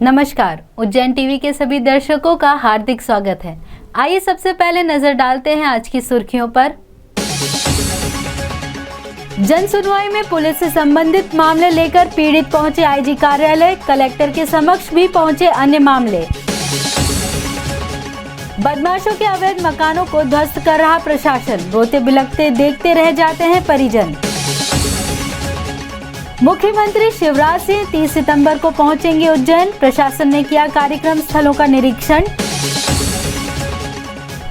नमस्कार, उज्जैन टीवी के सभी दर्शकों का हार्दिक स्वागत है। आइए सबसे पहले नजर डालते हैं आज की सुर्खियों पर। जन सुनवाई में पुलिस से संबंधित मामले लेकर पीड़ित पहुंचे आईजी कार्यालय, कलेक्टर के समक्ष भी पहुंचे अन्य मामले। बदमाशों के अवैध मकानों को ध्वस्त कर रहा प्रशासन, रोते बिलखते देखते रह जाते हैं परिजन। मुख्यमंत्री शिवराज सिंह 30 सितंबर को पहुंचेंगे उज्जैन, प्रशासन ने किया कार्यक्रम स्थलों का निरीक्षण।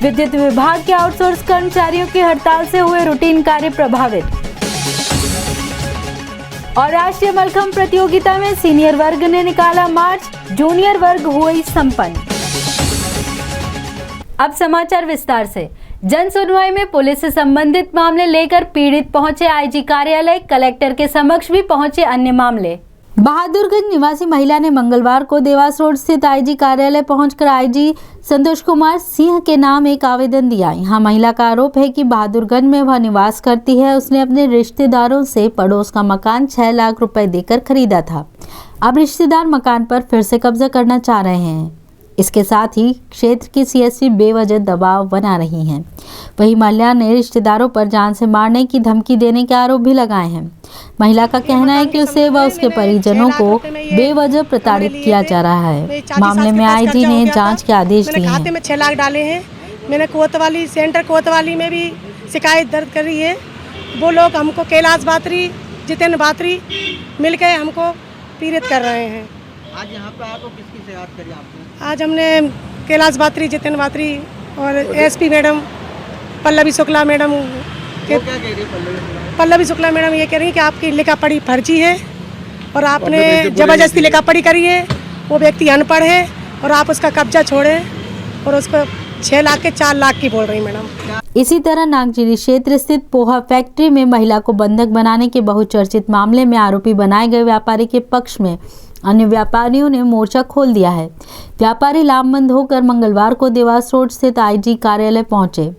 विद्युत विभाग के आउटसोर्स कर्मचारियों की हड़ताल से हुए रूटीन कार्य प्रभावित। और राष्ट्रीय मलखंभ प्रतियोगिता में सीनियर वर्ग ने निकाला मार्च, जूनियर वर्ग हुई संपन्न। अब समाचार विस्तार से। जन सुनवाई में पुलिस से संबंधित मामले लेकर पीड़ित पहुंचे आईजी कार्यालय, कलेक्टर के समक्ष भी पहुंचे अन्य मामले। बहादुरगंज निवासी महिला ने मंगलवार को देवास रोड स्थित आईजी कार्यालय पहुंचकर आईजी संतोष कुमार सिंह के नाम एक आवेदन दिया। यहां महिला का आरोप है कि बहादुरगंज में वह निवास करती है। उसने अपने रिश्तेदारों से पड़ोस का मकान 6 लाख रुपए देकर खरीदा था। अब रिश्तेदार मकान पर फिर से कब्जा करना चाह रहे हैं। इसके साथ ही क्षेत्र की सीएसपी बेवजह दबाव बना रही हैं। वहीं महिला ने रिश्तेदारों पर जान से मारने की धमकी देने के आरोप भी लगाए हैं। महिला का कहना है कि उसे व उसके परिजनों को बेवजह प्रताड़ित किया जा रहा है। मामले में आईजी ने जांच के आदेश दिए हैं। खाते में 6 लाख डाले हैं। मैंने कोतवाली सेंटर कोतवाली में भी शिकायत दर्ज करी है। वो लोग हमको कैलाश बात्री, जितेंद्र बात्री मिलकर हमको पीड़ित कर रहे हैं। आज यहाँ पे आपको किसकी शिकायत करी आपने? आज हमने कैलाश बात्री, जितेंद्र बात्री और SP madam Pallavi Shukla madam क्या कह रही है? पल्लवी शुक्ला मैडम ये कह रही है कि आपकी लिखा पढ़ी फर्जी है और आपने जबरदस्ती लिखा पढ़ी करी है। वो व्यक्ति अनपढ़ है और आप उसका कब्जा छोड़े और उसको 6 लाख के 4 लाख की बोल रही मैडम। इसी तरह नागजीरी क्षेत्र स्थित पोहा फैक्ट्री में महिला को बंधक बनाने के बहुचर्चित मामले में आरोपी बनाए गए व्यापारी के पक्ष में अन्य व्यापारियों ने मोर्चा खोल दिया है। व्यापारी लामबंद होकर मंगलवार को देवास रोड स्थित आईजी कार्यालय पहुंचे।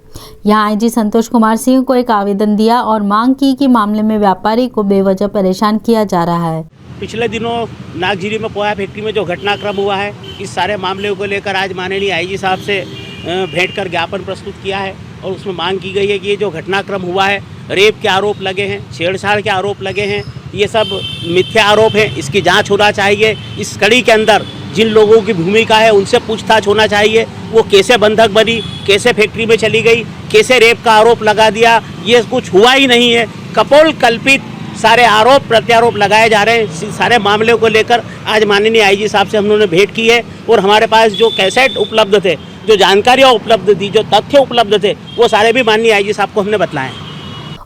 यहां आईजी संतोष कुमार सिंह को एक आवेदन दिया और मांग की कि मामले में व्यापारी को बेवजह परेशान किया जा रहा है। पिछले दिनों नागजीरी में पोहा फैक्ट्री में जो घटनाक्रम हुआ है, इस सारे मामले को लेकर आज माननीय आईजी साहब से भेंट कर ज्ञापन प्रस्तुत किया है और उसमें मांग की गई है कि ये जो घटनाक्रम हुआ है, रेप के आरोप लगे हैं, छेड़छाड़ के आरोप लगे हैं, ये सब मिथ्या आरोप है। इसकी जांच होना चाहिए। इस कड़ी के अंदर जिन लोगों की भूमिका है उनसे पूछताछ होना चाहिए। वो कैसे बंधक बनी, कैसे फैक्ट्री में चली गई, कैसे रेप का आरोप लगा दिया, ये कुछ हुआ ही नहीं है। कपोल कल्पित सारे आरोप प्रत्यारोप लगाए जा रहे हैं। सारे मामले को लेकर आज माननीय आईजी साहब से हम लोगों ने भेंट की है और हमारे पास जो कैसेट उपलब्ध थे, जो जानकारियाँ उपलब्ध थी, जो तथ्य उपलब्ध थे, वो सारे भी माननीय आईजी साहब को हमने बतलाए हैं।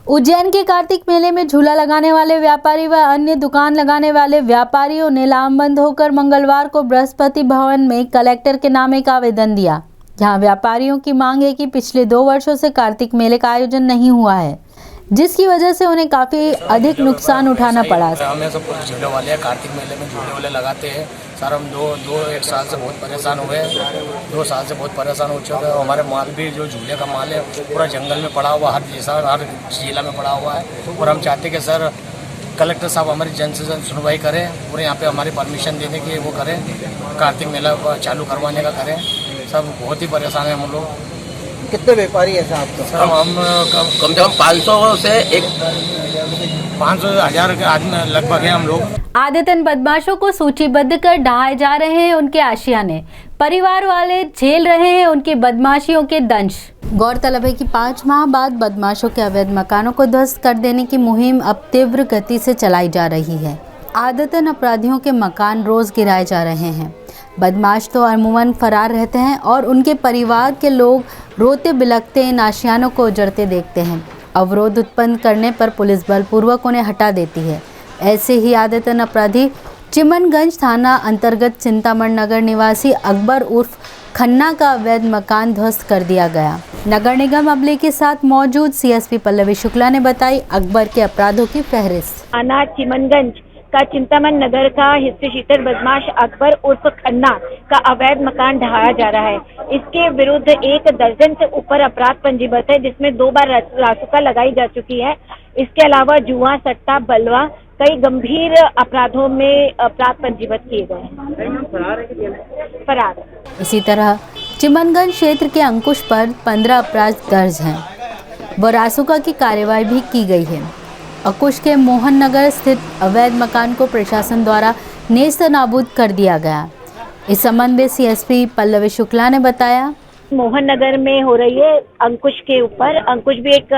उज्जैन के कार्तिक मेले में झूला लगाने वाले व्यापारी व अन्य दुकान लगाने वाले व्यापारियों ने लामबंद होकर मंगलवार को बृहस्पति भवन में कलेक्टर के नाम एक आवेदन दिया। जहां व्यापारियों की मांग है कि पिछले 2 वर्षों से कार्तिक मेले का आयोजन नहीं हुआ है, जिसकी वजह से उन्हें काफी अधिक नुकसान उठाना पड़ा। हमें सब कुछ झूले वाले कार्तिक मेले में झूले वाले लगाते हैं सर। हम एक साल से बहुत परेशान हुए हैं। 2 साल से बहुत परेशान हो चुके हैं। हमारे माल भी जो झूले का माल है पूरा जंगल में पड़ा हुआ, हर जिला में पड़ा हुआ है। और हम चाहते हैं कि सर कलेक्टर साहब हमारी जन से जन सुनवाई करें और यहाँ पे हमारी परमिशन देने की वो करें, कार्तिक मेला चालू करवाने का करें। सब बहुत ही परेशान है हम लोग। कितने व्यापारी है साहब? तो हम कम से कम 500 से 500,000 के आदमी लगभग है हम लोग। आदतन बदमाशों को सूचीबद्ध कर ढहाए जा रहे हैं उनके आशियाने। परिवार वाले झेल रहे हैं उनकी बदमाशियों के दंश। गौरतलब है कि 5 माह बाद बदमाशों के अवैध मकानों को ध्वस्त कर देने की मुहिम अब तीव्र गति से चलाई जा रही है। आदतन अपराधियों के मकान रोज गिराए जा रहे हैं। बदमाश तो अमूमन फरार रहते हैं और उनके परिवार के लोग रोते बिलखते इन आशियानों को उजड़ते देखते हैं। अवरोध उत्पन्न करने पर पुलिस बलपूर्वक उन्हें हटा देती है। ऐसे ही आदतन अपराधी चिमनगंज थाना अंतर्गत चिंतामण नगर निवासी अकबर उर्फ खन्ना का अवैध मकान ध्वस्त कर दिया गया। नगर निगम अमले के साथ मौजूद सीएसपी पल्लवी शुक्ला ने बताई अकबर के अपराधों की फहरिस्त। थाना चिमनगंज का चिंतामण नगर का हिस्से शीतर बदमाश अकबर उर्फ खन्ना का अवैध मकान ढहाया जा रहा है। इसके विरुद्ध 1 दर्जन से ऊपर अपराध पंजीबद्ध है, जिसमें 2 बार रासुका लगाई जा चुकी है। इसके अलावा जुआ, सट्टा, बलवा, कई गंभीर अपराधों में अपराध पंजीबद्ध किए गए हैं। फरार है। इसी तरह चिमनगंज क्षेत्र के अंकुश पर 15 अपराध दर्ज हैं व रासुका की कार्रवाई भी की गई है। अंकुश के मोहन नगर स्थित अवैध मकान को प्रशासन द्वारा नेस्त नाबूद कर दिया गया। इस संबंध में सीएसपी पल्लवी शुक्ला ने बताया, मोहन नगर में हो रही है अंकुश के ऊपर। अंकुश भी एक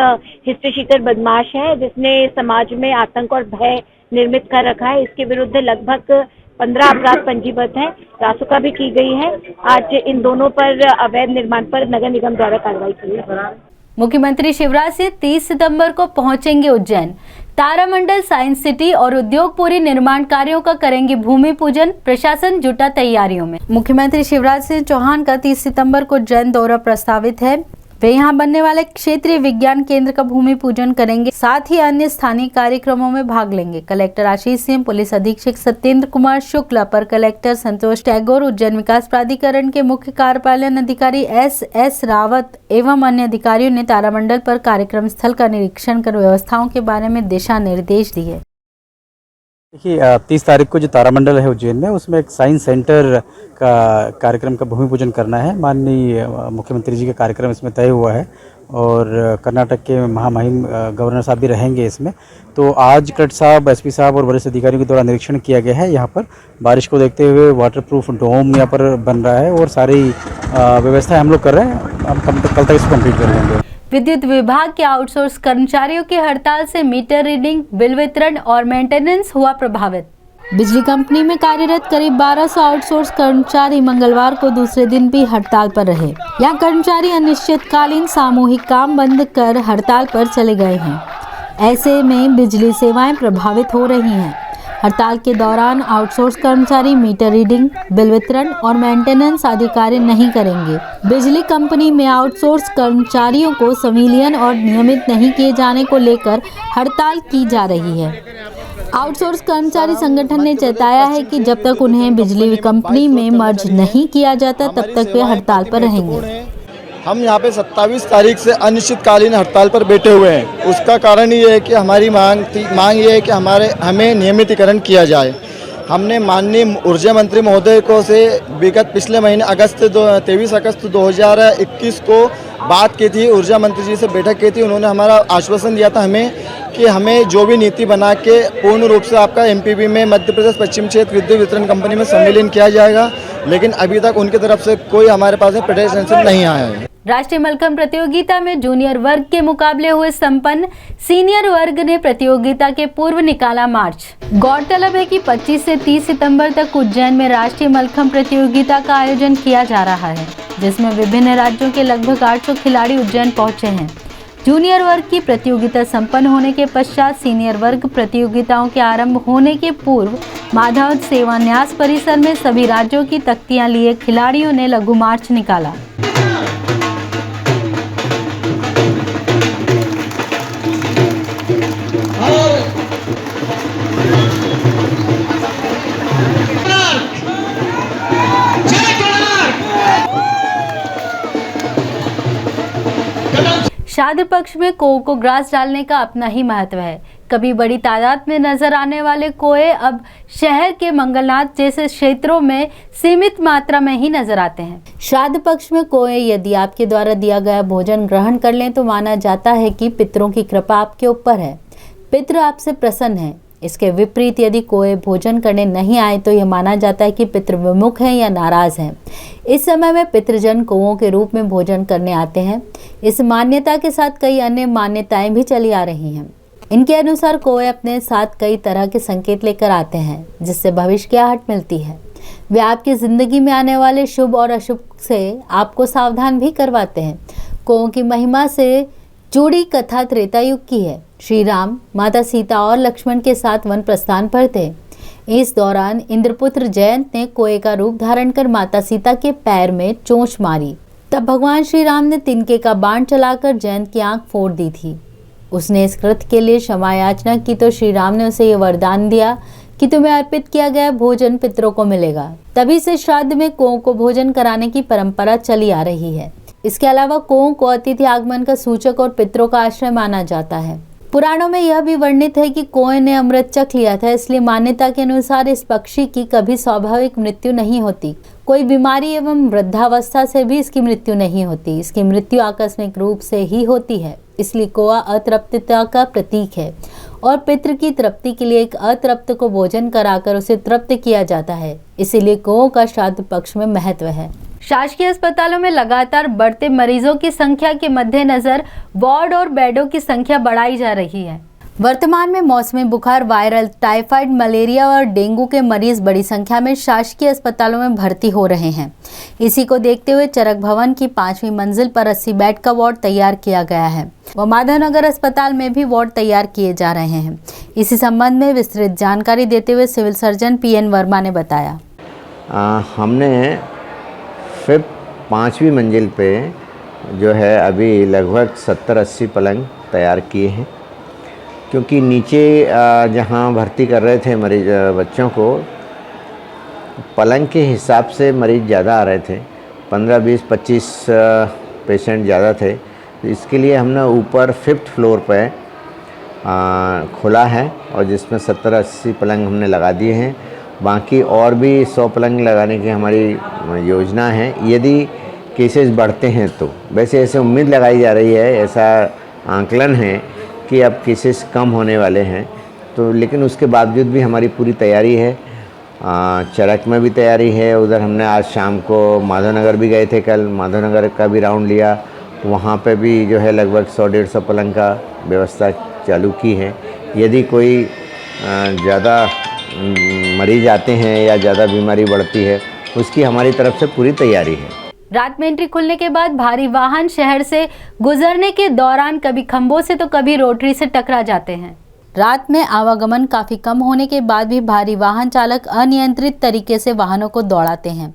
हिस्ट्री शीटर बदमाश है जिसने समाज में आतंक और भय निर्मित कर रखा है। इसके विरुद्ध लगभग 15 अपराध पंजीबद्ध हैं। रासुका भी की गई है। आज इन दोनों पर अवैध निर्माण पर नगर निगम द्वारा कार्रवाई की है। मुख्यमंत्री शिवराज सिंह 30 सितंबर को पहुंचेंगे उज्जैन। तारामंडल साइंस सिटी और उद्योगपुरी निर्माण कार्यों का करेंगे भूमि पूजन। प्रशासन जुटा तैयारियों में। मुख्यमंत्री शिवराज सिंह चौहान का 30 सितंबर को उज्जैन दौरा प्रस्तावित है। वे यहां बनने वाले क्षेत्रीय विज्ञान केंद्र का भूमि पूजन करेंगे, साथ ही अन्य स्थानीय कार्यक्रमों में भाग लेंगे। कलेक्टर आशीष सिंह, पुलिस अधीक्षक सत्येंद्र कुमार शुक्ल, अपर कलेक्टर संतोष टैगोर, उज्जैन विकास प्राधिकरण के मुख्य कार्यपालन अधिकारी एस रावत एवं अन्य अधिकारियों ने तारामंडल पर कार्यक्रम स्थल का निरीक्षण कर व्यवस्थाओं के बारे में दिशा निर्देश दिए। देखिए 30 तारीख को जो तारामंडल है उज्जैन में, उसमें एक साइंस सेंटर का कार्यक्रम का भूमि पूजन करना है। माननीय मुख्यमंत्री जी का कार्यक्रम इसमें तय हुआ है और कर्नाटक के महामहिम गवर्नर साहब भी रहेंगे इसमें। तो आज कलेक्टर साहब, एसपी साहब और वरिष्ठ अधिकारियों के द्वारा निरीक्षण किया गया है। यहाँ पर बारिश को देखते हुए वाटरप्रूफ डोम यहाँ पर बन रहा है और सारी व्यवस्था हम लोग कर रहे हैं। हम कल तक इसको कंप्लीट कर लेंगे। विद्युत विभाग के आउटसोर्स कर्मचारियों की हड़ताल से मीटर रीडिंग, बिल वितरण और मेंटेनेंस हुआ प्रभावित। बिजली कंपनी में कार्यरत करीब 1200 आउटसोर्स कर्मचारी मंगलवार को दूसरे दिन भी हड़ताल पर रहे। यहाँ कर्मचारी अनिश्चितकालीन सामूहिक काम बंद कर हड़ताल पर चले गए हैं। ऐसे में बिजली सेवाएं प्रभावित हो रही हैं। हड़ताल के दौरान आउटसोर्स कर्मचारी मीटर रीडिंग, बिल वितरण और मेंटेनेंस आदि कार्य नहीं करेंगे। बिजली कंपनी में आउटसोर्स कर्मचारियों को संविलियन और नियमित नहीं किए जाने को लेकर हड़ताल की जा रही है। आउटसोर्स कर्मचारी संगठन ने चेताया है कि जब तक उन्हें बिजली कंपनी में मर्ज नहीं किया जाता तब तक वे हड़ताल पर रहेंगे। हम यहाँ पे 27 तारीख से अनिश्चितकालीन हड़ताल पर बैठे हुए हैं। उसका कारण ये है कि हमारी मांग ये है कि हमें नियमितीकरण किया जाए। हमने माननीय ऊर्जा मंत्री महोदय को से विगत पिछले महीने 23 अगस्त 2021 को बात की थी। ऊर्जा मंत्री जी से बैठक की थी। उन्होंने हमारा आश्वासन दिया था हमें कि हमें जो भी नीति बना के पूर्ण रूप से आपका एमपीबी में मध्य प्रदेश पश्चिम क्षेत्र विद्युत वितरण कंपनी में सम्मिलन किया जाएगा, लेकिन अभी तक उनकी तरफ से कोई हमारे पास प्रेजेंटेशन नहीं आया है। राष्ट्रीय मलखंभ प्रतियोगिता में जूनियर वर्ग के मुकाबले हुए संपन्न। सीनियर वर्ग ने प्रतियोगिता के पूर्व निकाला मार्च। गौरतलब है कि 25 से 30 सितंबर तक उज्जैन में राष्ट्रीय मलखंभ प्रतियोगिता का आयोजन किया जा रहा है, जिसमें विभिन्न राज्यों के लगभग 800 खिलाड़ी उज्जैन पहुंचे हैं। जूनियर वर्ग की प्रतियोगिता संपन्न होने के पश्चात सीनियर वर्ग प्रतियोगिताओं के आरंभ होने के पूर्व माधव सेवान्यास परिसर में सभी राज्यों की तख्तियां लिए खिलाड़ियों ने लघु मार्च निकाला। श्राद्ध पक्ष में कोओं को ग्रास डालने का अपना ही महत्व है। कभी बड़ी तादाद में नजर आने वाले कोए अब शहर के मंगलनाथ जैसे क्षेत्रों में सीमित मात्रा में ही नजर आते हैं। श्राद्ध पक्ष में कोए यदि आपके द्वारा दिया गया भोजन ग्रहण कर लें तो माना जाता है कि पितरों की कृपा आपके ऊपर है, पितृ आपसे प्रसन्न है। इसके विपरीत यदि कोई भोजन करने नहीं आए तो यह माना जाता है कि पितृ विमुख हैं या नाराज हैं। इस समय में पितृजन कौओं के रूप में भोजन करने आते हैं। इस मान्यता के साथ कई अन्य मान्यताएं भी चली आ रही हैं। इनके अनुसार कौए अपने साथ कई तरह के संकेत लेकर आते हैं, जिससे भविष्य की आहट मिलती है। वे आपकी जिंदगी में आने वाले शुभ और अशुभ से आपको सावधान भी करवाते हैं। कौओं की महिमा से जुड़ी कथा त्रेता युग की है। श्री राम, माता सीता और लक्ष्मण के साथ वन प्रस्थान पर थे। इस दौरान इंद्रपुत्र जयंत ने कोए का रूप धारण कर माता सीता के पैर में चोंच मारी। तब भगवान श्री राम ने तिनके का बाण चलाकर जयंत की आंख फोड़ दी थी। उसने इस कृत्य के लिए क्षमा याचना की तो श्री राम ने उसे यह वरदान दिया कि तुम्हें अर्पित किया गया भोजन पितरों को मिलेगा। तभी से श्राद्ध में कौओं को भोजन कराने की परंपरा चली आ रही है। इसके अलावा कौओं को अतिथि आगमन का सूचक और पितरों का आश्रय माना जाता है। पुराणों में यह भी वर्णित है कि कौए ने अमृत चख लिया था, इसलिए मान्यता के अनुसार इस पक्षी की कभी स्वाभाविक मृत्यु नहीं होती। कोई बीमारी एवं वृद्धावस्था से भी इसकी मृत्यु नहीं होती। इसकी मृत्यु आकस्मिक रूप से ही होती है। इसलिए कौआ अतृप्तता का प्रतीक है और पितृ की तृप्ति के लिए एक अतृप्त को भोजन कराकर उसे तृप्त किया जाता है। इसीलिए कौओं का श्राद्ध पक्ष में महत्व है। शासकीय अस्पतालों में लगातार बढ़ते मरीजों की संख्या के मद्देनजर वार्ड और बेडों की संख्या बढ़ाई जा रही है। वर्तमान में मौसमी बुखार, वायरल, टाइफाइड, मलेरिया और डेंगू के मरीज बड़ी संख्या में शासकीय अस्पतालों में भर्ती हो रहे हैं। इसी को देखते हुए चरक भवन की 5वीं मंजिल पर 80 बेड का वार्ड तैयार किया गया है व माधवनगर अस्पताल में भी वार्ड तैयार किए जा रहे हैं। इसी संबंध में विस्तृत जानकारी देते हुए सिविल सर्जन PN वर्मा ने बताया, हमने फिर 5वीं मंजिल पे जो है अभी लगभग 70-80 पलंग तैयार किए हैं, क्योंकि नीचे जहाँ भर्ती कर रहे थे मरीज बच्चों को, पलंग के हिसाब से मरीज़ ज़्यादा आ रहे थे, 15, 20, 25 पेशेंट ज़्यादा थे। तो इसके लिए हमने ऊपर 5th फ्लोर पे खुला है और जिसमें 70-80 पलंग हमने लगा दिए हैं। बाकी और भी 100 पलंग लगाने की हमारी योजना है यदि केसेस बढ़ते हैं तो। वैसे ऐसे उम्मीद लगाई जा रही है, ऐसा आंकलन है कि अब केसेस कम होने वाले हैं, तो लेकिन उसके बावजूद भी हमारी पूरी तैयारी है। चरक में भी तैयारी है। उधर हमने आज शाम को माधवनगर भी गए थे, कल माधवनगर का भी राउंड लिया, तो वहाँ पे भी जो है लगभग 100-150 पलंग का व्यवस्था चालू की है। यदि कोई ज़्यादा मरीज आते हैं या ज़्यादा बीमारी बढ़ती है, उसकी हमारी तरफ से पूरी तैयारी है। रात में एंट्री खुलने के बाद भारी वाहन शहर से गुजरने के दौरान कभी खंभों से तो कभी रोटरी से टकरा जाते हैं। रात में आवागमन काफी कम होने के बाद भी भारी वाहन चालक अनियंत्रित तरीके से वाहनों को दौड़ाते हैं।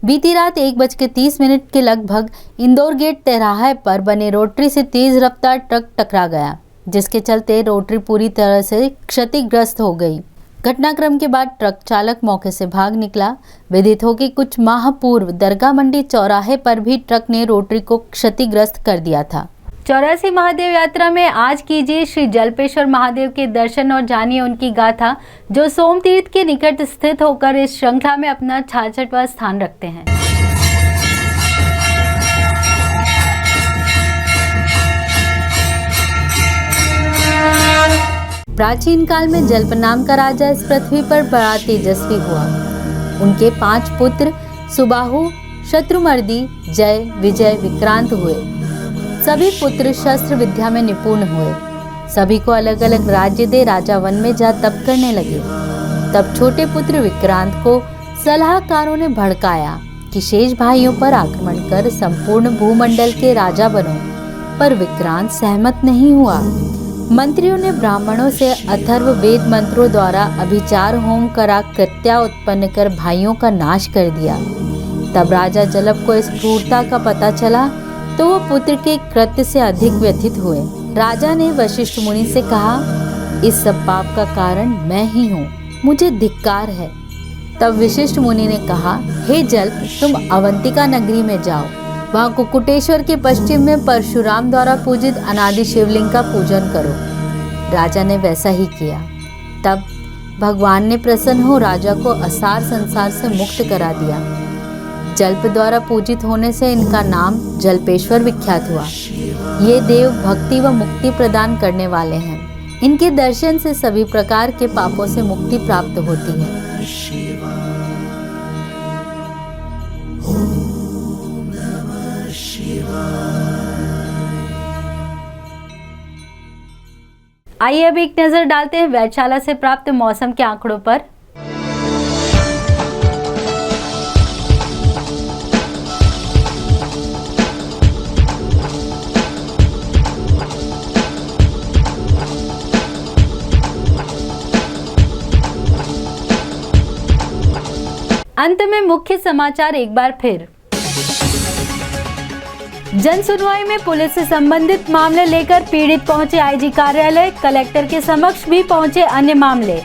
बीती रात 1:30 के लगभग इंदौर गेट तिराहे पर बने रोटरी से तेज रफ्तार ट्रक टकरा गया, जिसके चलते रोटरी पूरी तरह से क्षतिग्रस्त हो गई। घटनाक्रम के बाद ट्रक चालक मौके से भाग निकला। विदित हो कि कुछ माह पूर्व दरगाह मंडी चौराहे पर भी ट्रक ने रोटरी को क्षतिग्रस्त कर दिया था। 84 महादेव यात्रा में आज कीजिए श्री जलपेश्वर महादेव के दर्शन और जानिए उनकी गाथा, जो सोमतीर्थ के निकट स्थित होकर इस श्रृंखला में अपना 66वां स्थान रखते हैं। प्राचीन काल में जल्प नाम का राजा इस पृथ्वी पर बड़ा तेजस्वी हुआ। उनके 5 पुत्र सुबाहु, शत्रुमर्दी, जय, विजय, विक्रांत हुए। सभी पुत्र शस्त्र विद्या में निपुण हुए। सभी को अलग अलग राज्य दे राजा वन में जा तप करने लगे। तब छोटे पुत्र विक्रांत को सलाहकारों ने भड़काया कि शेष भाइयों पर आक्रमण कर संपूर्ण भूमंडल के राजा बनो, पर विक्रांत सहमत नहीं हुआ। मंत्रियों ने ब्राह्मणों से अथर्व वेद मंत्रों द्वारा अभिचार होम करा कृत्या उत्पन्न कर भाइयों का नाश कर दिया। तब राजा जलप को इस क्रूरता का पता चला तो वो पुत्र के कृत्य से अधिक व्यथित हुए। राजा ने वशिष्ठ मुनि से कहा, इस सब पाप का कारण मैं ही हूँ, मुझे धिक्कार है। तब वशिष्ठ मुनि ने कहा, हे जल्प, तुम अवंतिका नगरी में जाओ, वहाँ कुकुटेश्वर के पश्चिम में परशुराम द्वारा पूजित अनादि शिवलिंग का पूजन करो। राजा ने वैसा ही किया। तब भगवान ने प्रसन्न हो राजा को असार संसार से मुक्त करा दिया। जल्प द्वारा पूजित होने से इनका नाम जल्पेश्वर विख्यात हुआ। ये देव भक्ति व मुक्ति प्रदान करने वाले हैं। इनके दर्शन से सभी प्रकार के पापों से मुक्ति प्राप्त होती है। आइए अब एक नजर डालते हैं वेधशाला से प्राप्त मौसम के आंकड़ों पर। अंत में मुख्य समाचार एक बार फिर। जन सुनवाई में पुलिस से संबंधित मामले लेकर पीड़ित पहुंचे आईजी कार्यालय, कलेक्टर के समक्ष भी पहुंचे अन्य मामले।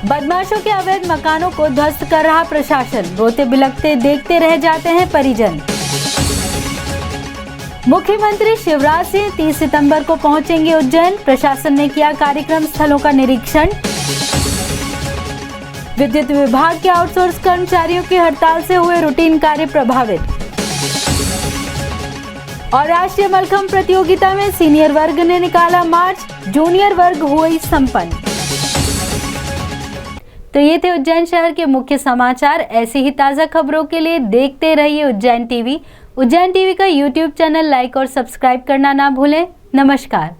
बदमाशों के अवैध मकानों को ध्वस्त कर रहा प्रशासन, रोते बिलखते देखते रह जाते हैं परिजन। मुख्यमंत्री शिवराज सिंह 30 सितंबर को पहुंचेंगे उज्जैन। प्रशासन ने किया कार्यक्रम स्थलों का निरीक्षण। विद्युत विभाग के आउटसोर्स कर्मचारियों की हड़ताल से हुए रूटीन कार्य प्रभावित। और राष्ट्रीय मलखंभ प्रतियोगिता में सीनियर वर्ग ने निकाला मार्च, जूनियर वर्ग हुई संपन्न। तो ये थे उज्जैन शहर के मुख्य समाचार। ऐसी ही ताज़ा खबरों के लिए देखते रहिए उज्जैन टीवी। उज्जैन टीवी का यूट्यूब चैनल लाइक और सब्सक्राइब करना ना भूलें। नमस्कार।